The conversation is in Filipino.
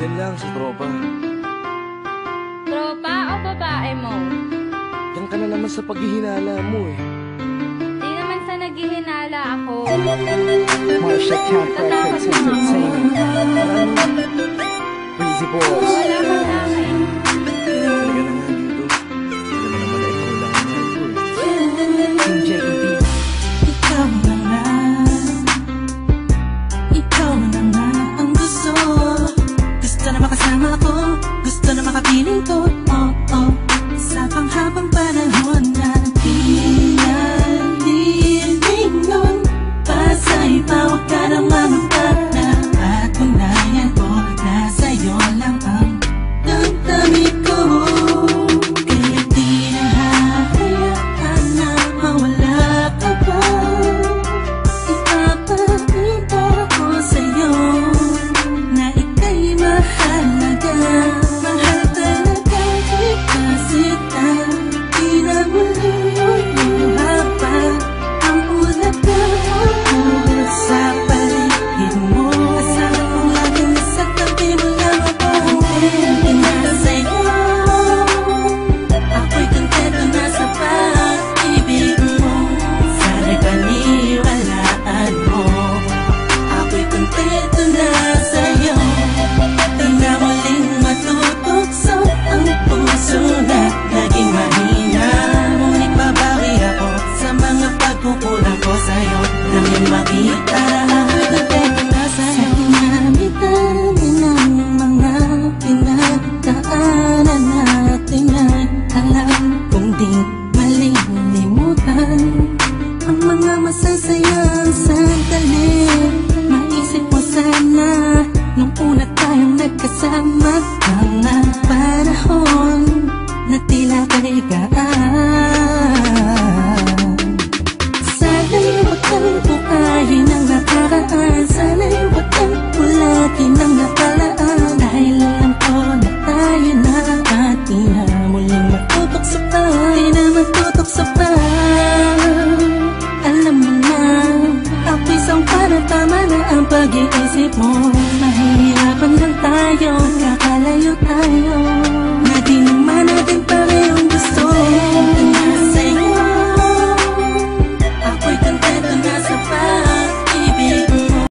Diyan lang sa tropa. Tropa o babae mo? Diyan ka na naman sa paghihinala mo eh. Di naman sa naghihinala ako. Marsha Camp Records Entertainment. Breezy Boys. Wala ka sa akin. Halika na nga dito. Hindi naman naman na ikaw lang ang mahal ko eh. Team JED. Ikaw na nga. Ikaw na nga ang gusto. Gusto na makasama ko. Gusto na makapiling ko. Oh, oh. Sa panghabang panahon na pinalilingon. Pasa'y pawag ka na mamutag na. At unayan ko na sa'yo lang ang damdamin ko. Kaya di na hahayaan na mawala ka pa. Ipapakita ko sa'yo na ika'y mahalaga. Mahal talaga kasi di na muli luha ang ulaga sa paligid mo. Kasama kong laging sa tabi mo lang ako. Hindi na sa'yo, ako'y kontento na sa pag-ibig mo. Sana'y paniwalaan mo, ako'y kontento na sa'yo. Di na muling matutokso ang puso na naging mahina. Ngunit babawi ako sa mga pagkukulang ko sa'yo. Nang yung makita na kontento na sa'yo. Sa dinami-dami ng mga pinagdaanan natin ay alam kong di malilimutan ang mga masasayang sandali. Maisip mo sana nung una tayong nagkasama. Mga panahon na tila kaigaan. Sana'y huwag kang bukayin ang nakaraan. Sana'y huwag kang ulatin ang nakalaan. Dahil alam ko na tayo na at di na muling matutokso pa. Di na matutokso pa. Alam mo na, ako'y sangpa na tama na ang pag-iisip mo. Mahihirapan lang tayo, kakalayo tayo.